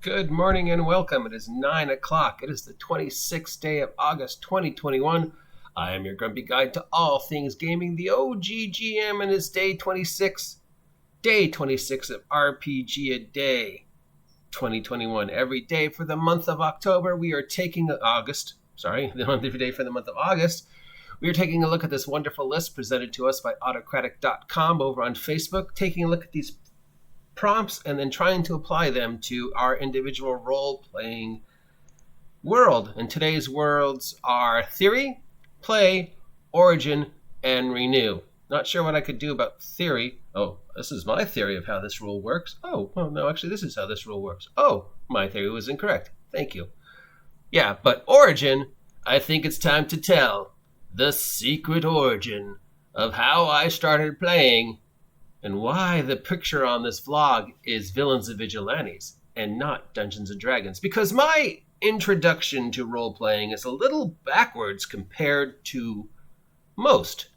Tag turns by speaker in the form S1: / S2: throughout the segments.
S1: Good morning and welcome. It is 9 o'clock. It is the 26th day of August 2021. I am your grumpy guide to all things gaming, the OGGM, and it's day 26. Day 26 of RPG a Day 2021. Every day for the month of October, we are taking every day for the month of August. We are taking a look at this wonderful list presented to us by autocratic.com over on Facebook, taking a look at these prompts and then trying to apply them to our individual role-playing world. And today's worlds are Theory, Play, Origin, and Renew. Not sure what I could do about Theory. Oh, this is my theory of how this rule works. Oh, well, no, actually, this is how this rule works. Oh, my theory was incorrect. Thank you. Yeah, but Origin, I think it's time to tell the secret origin of how I started playing and why the picture on this vlog is Villains and Vigilantes and not Dungeons and Dragons. Because my introduction to role-playing is a little backwards compared to most.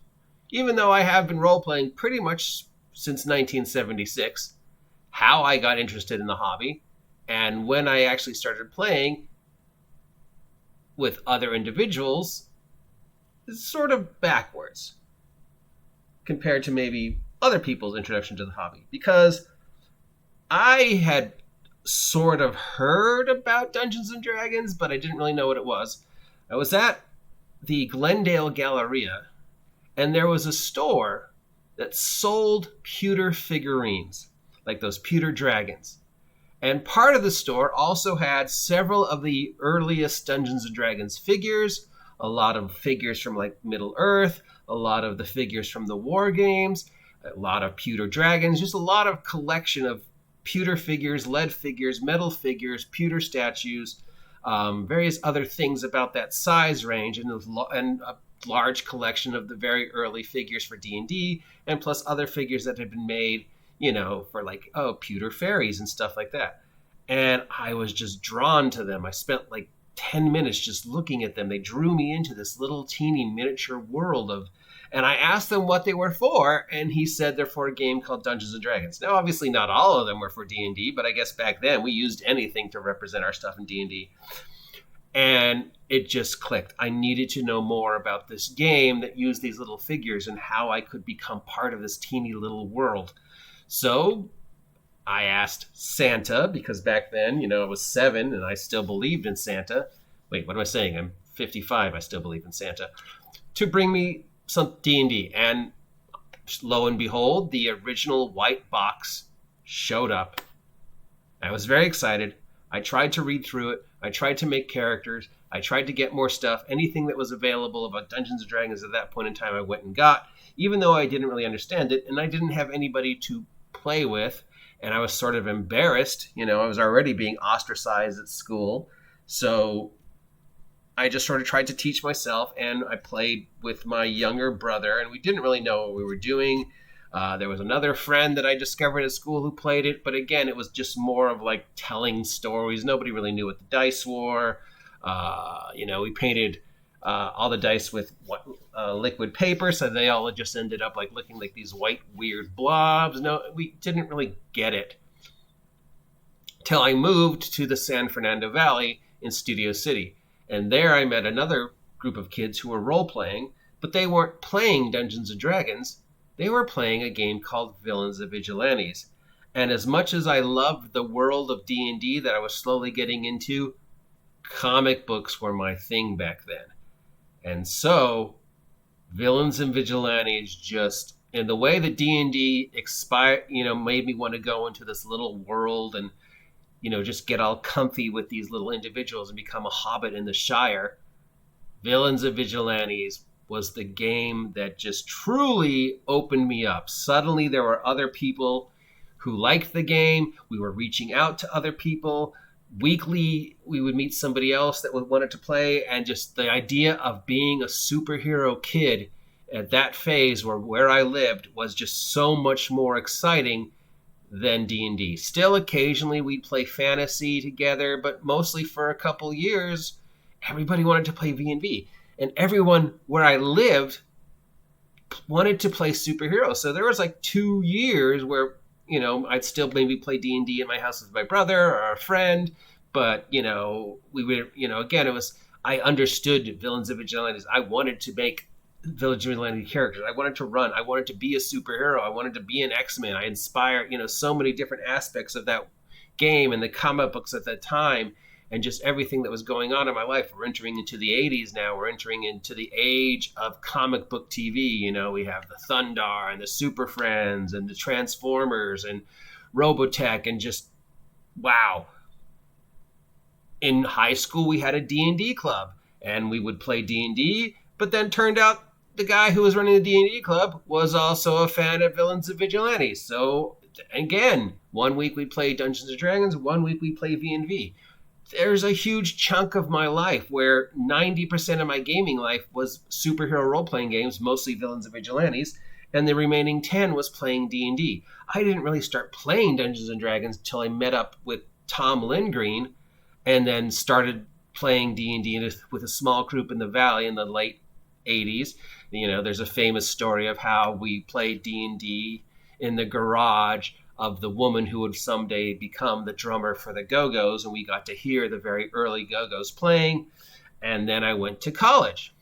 S1: Even though I have been role-playing pretty much since 1976, how I got interested in the hobby and when I actually started playing with other individuals is sort of backwards compared to maybe other people's introduction to the hobby, because I had sort of heard about Dungeons and Dragons, but I didn't really know what it was. I was at the Glendale Galleria, and there was a store that sold pewter figurines, like those pewter dragons. And part of the store also had several of the earliest Dungeons and Dragons figures, a lot of figures from like Middle Earth, a lot of the figures from the war games, a lot of pewter dragons, just a lot of collection of pewter figures, lead figures, metal figures, pewter statues, various other things about that size range, and a large collection of the very early figures for D&D, and plus other figures that had been made, for like, pewter fairies and stuff like that. And I was just drawn to them. I spent like 10 minutes just looking at them. They drew me into this little teeny miniature world and I asked them what they were for, and he said they're for a game called Dungeons & Dragons. Now, obviously, not all of them were for D&D, but I guess back then we used anything to represent our stuff in D&D. And it just clicked. I needed to know more about this game that used these little figures and how I could become part of this teeny little world. So I asked Santa, because back then, I was 7 and I still believed in Santa. Wait, what am I saying? I'm 55. I still believe in Santa. To bring me some D&D, and lo and behold, the original white box showed up. I was very excited. I tried to read through it. I tried to make characters. I tried to get more stuff. Anything that was available about Dungeons & Dragons at that point in time I went and got, even though I didn't really understand it, and I didn't have anybody to play with, and I was sort of embarrassed. I was already being ostracized at school, so I just sort of tried to teach myself, and I played with my younger brother, and we didn't really know what we were doing. There was another friend that I discovered at school who played it, but again, it was just more of like telling stories. Nobody really knew what the dice were. We painted all the dice with liquid paper, so they all just ended up like looking like these white weird blobs. No, we didn't really get it till I moved to the San Fernando Valley in Studio City. And there I met another group of kids who were role-playing, but they weren't playing Dungeons & Dragons. They were playing a game called Villains and Vigilantes. And as much as I loved the world of D&D that I was slowly getting into, comic books were my thing back then. And so, Villains and Vigilantes just, in the way that D&D made me want to go into this little world and just get all comfy with these little individuals and become a hobbit in the Shire. Villains and Vigilantes was the game that just truly opened me up. Suddenly there were other people who liked the game. We were reaching out to other people. Weekly, we would meet somebody else that wanted to play, and just the idea of being a superhero kid at that phase where I lived was just so much more exciting than D&D. Still, occasionally we'd play fantasy together, but mostly for a couple years, everybody wanted to play V&V. And everyone where I lived wanted to play superheroes. So there was like 2 years where I'd still maybe play D&D at my house with my brother or a friend, but, we would, again, I understood Villains and Vigilantes. I wanted to make vigilante characters. I wanted to run. I wanted to be a superhero. I wanted to be an X-Men. I inspired, so many different aspects of that game and the comic books at that time and just everything that was going on in my life. We're entering into the 80s now. We're entering into the age of comic book TV. We have the Thundar and the Super Friends and the Transformers and Robotech and just, wow. In high school, we had a D&D club and we would play D&D, but then turned out the guy who was running the D&D club was also a fan of Villains and Vigilantes. So again, 1 week we play Dungeons and Dragons, 1 week we play V&V. There's a huge chunk of my life where 90% of my gaming life was superhero role-playing games, mostly Villains and Vigilantes, and the remaining 10 was playing D&D. I didn't really start playing Dungeons and Dragons until I met up with Tom Lingreen and then started playing D&D with a small group in the Valley in the late 80s. There's a famous story of how we played D&D in the garage of the woman who would someday become the drummer for the Go-Go's, and we got to hear the very early Go-Go's playing. And then I went to college.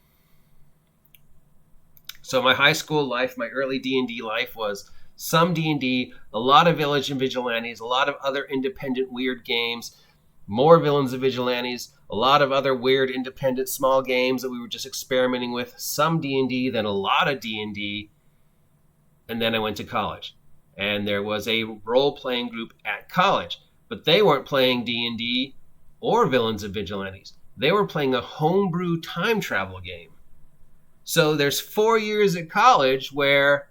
S1: So my high school life, my early D&D life was some D&D, a lot of Village and Vigilantes, a lot of other independent weird games, more Villains and Vigilantes, a lot of other weird independent small games that we were just experimenting with, some D&D, then a lot of D&D, and then I went to college. And there was a role-playing group at college, but they weren't playing D&D or Villains and Vigilantes. They were playing a homebrew time travel game. So there's 4 years at college where,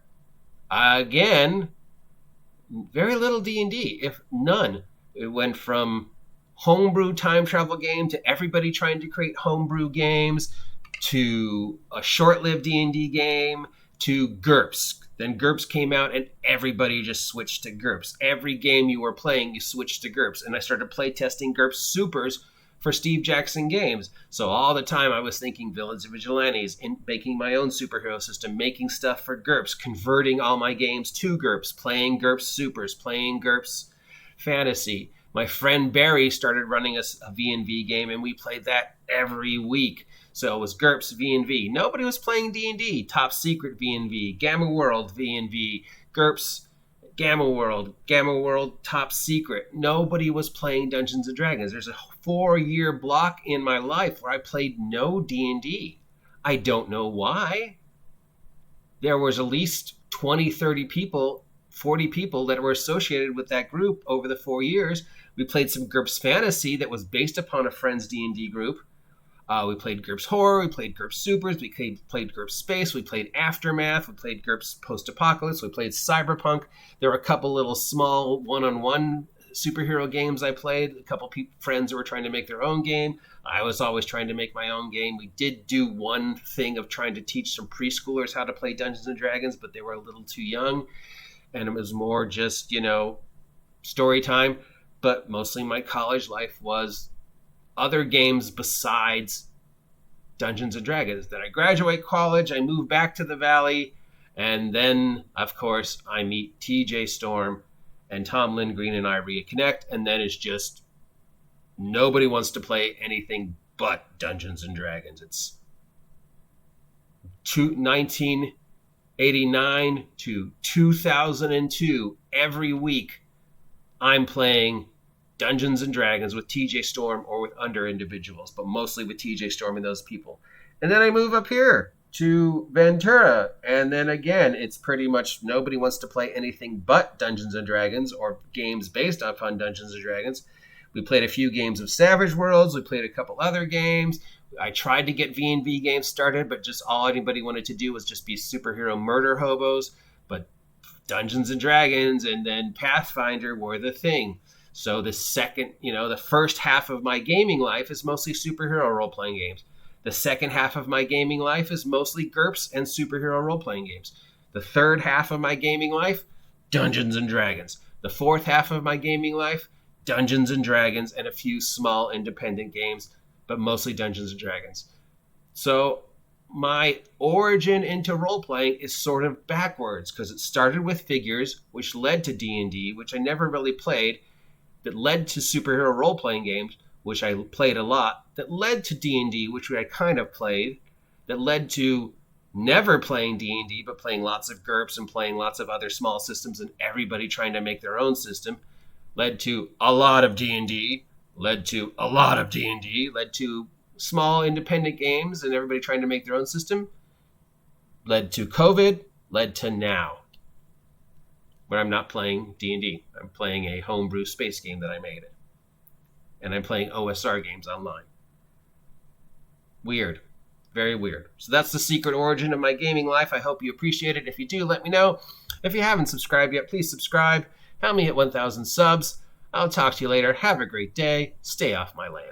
S1: again, very little D&D, if none. It went from homebrew time travel game to everybody trying to create homebrew games to a short-lived D&D game to GURPS. Then GURPS came out and everybody just switched to GURPS. Every game you were playing, you switched to GURPS. And I started play testing GURPS Supers for Steve Jackson games. So all the time I was thinking Villains and Vigilantes, and making my own superhero system, making stuff for GURPS, converting all my games to GURPS, playing GURPS Supers, playing GURPS Fantasy. My friend Barry started running a V&V game, and we played that every week. So it was GURPS V&V. Nobody was playing D&D. Top Secret V&V, Gamma World V&V, GURPS Gamma World Top Secret. Nobody was playing Dungeons and Dragons. There's a 4-year block in my life where I played no D&D. I don't know why. There was at least 20, 30 people, 40 people that were associated with that group over the 4 years. We played some GURPS Fantasy that was based upon a friend's D&D group. We played GURPS Horror, we played GURPS Supers, we played GURPS Space, we played Aftermath, we played GURPS Post-Apocalypse, we played Cyberpunk. There were a couple little small one-on-one superhero games I played. A couple friends who were trying to make their own game. I was always trying to make my own game. We did do one thing of trying to teach some preschoolers how to play Dungeons and Dragons, but they were a little too young. And it was more just, story time. But mostly my college life was other games besides Dungeons and Dragons. Then I graduate college, I move back to the Valley, and then, of course, I meet TJ Storm, and Tom Lingreen and I reconnect, and then it's just nobody wants to play anything but Dungeons and Dragons. It's 1989 to 2002, every week I'm playing Dungeons and Dragons with TJ Storm or with other individuals, but mostly with TJ Storm and those people. And then I move up here to Ventura, and then again, it's pretty much nobody wants to play anything but Dungeons and Dragons or games based upon Dungeons and Dragons. We played a few games of Savage Worlds. We played a couple other games. I tried to get V&V games started, but just all anybody wanted to do was just be superhero murder hobos. But Dungeons and Dragons and then Pathfinder were the thing. So the first half of my gaming life is mostly superhero role-playing games. The second half of my gaming life is mostly GURPS and superhero role-playing games. The third half of my gaming life, Dungeons and Dragons. The fourth half of my gaming life, Dungeons and Dragons and a few small independent games, but mostly Dungeons and Dragons. So my origin into role-playing is sort of backwards because it started with figures, which led to D&D, which I never really played, that led to superhero role-playing games, which I played a lot, that led to D&D, which I kind of played, that led to never playing D&D, but playing lots of GURPS and playing lots of other small systems and everybody trying to make their own system, led to a lot of D&D, led to a lot of D&D, led to small independent games and everybody trying to make their own system, led to COVID, led to now, where I'm not playing D&D. I'm playing a homebrew space game that I made. And I'm playing OSR games online. Weird. Very weird. So that's the secret origin of my gaming life. I hope you appreciate it. If you do, let me know. If you haven't subscribed yet, please subscribe. Help me hit 1,000 subs. I'll talk to you later. Have a great day. Stay off my land.